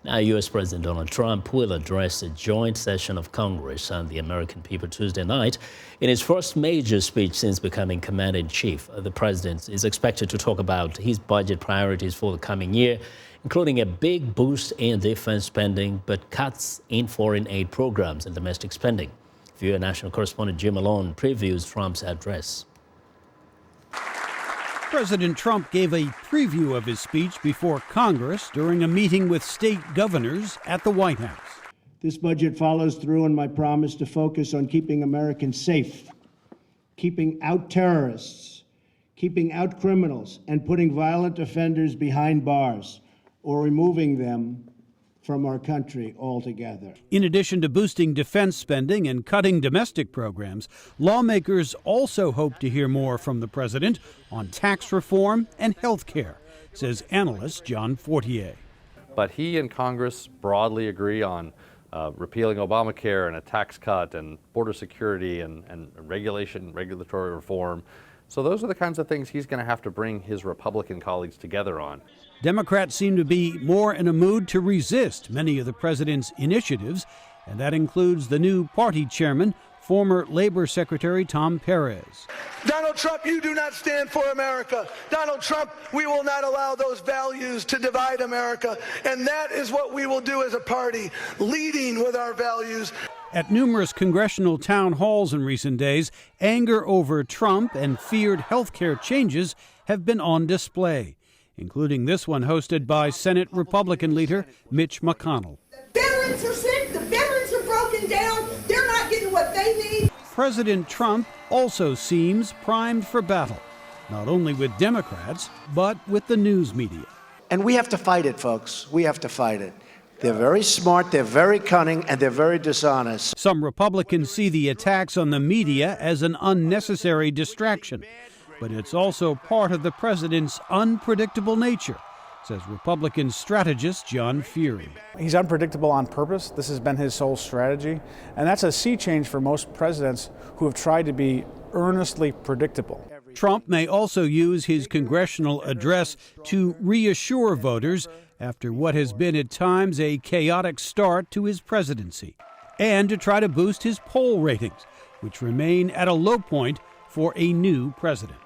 Now, U.S. President Donald Trump will address a joint session of Congress and the American people Tuesday night. In his first major speech since becoming commander-in-chief, the president is expected to talk about his budget priorities for the coming year, including a big boost in defense spending, but cuts in foreign aid programs and domestic spending. Feehery national correspondent Jim Malone previews Trump's address. President Trump gave a preview of his speech before Congress during a meeting with state governors at the White House. This budget follows through on my promise to focus on keeping Americans safe, keeping out terrorists, keeping out criminals, and putting violent offenders behind bars or removing them from our country altogether. In addition to boosting defense spending and cutting domestic programs, lawmakers also hope to hear more from the president on tax reform and health care, says analyst John Fortier. But he and Congress broadly agree on repealing Obamacare and a tax cut and border security and regulatory reform. So those are the kinds of things he's going to have to bring his Republican colleagues together on. Democrats seem to be more in a mood to resist many of the president's initiatives, and that includes the new party chairman, former Labor Secretary Tom Perez. Donald Trump, you do not stand for America. Donald Trump, we will not allow those values to divide America, and that is what we will do as a party, leading with our values. At numerous congressional town halls in recent days, anger over Trump and feared health care changes have been on display, including this one hosted by Senate Republican leader Mitch McConnell. The veterans are sick, the veterans are broken down, they're not getting what they need. President Trump also seems primed for battle, not only with Democrats, but with the news media. And we have to fight it, folks. We have to fight it. They're very smart, they're very cunning, and they're very dishonest. Some Republicans see the attacks on the media as an unnecessary distraction, but it's also part of the president's unpredictable nature, says Republican strategist John Feehery. He's unpredictable on purpose. This has been his sole strategy, and that's a sea change for most presidents who have tried to be earnestly predictable. Trump may also use his congressional address to reassure voters after what has been at times a chaotic start to his presidency, and to try to boost his poll ratings, which remain at a low point for a new president.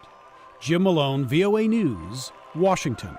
Jim Malone, VOA News, Washington.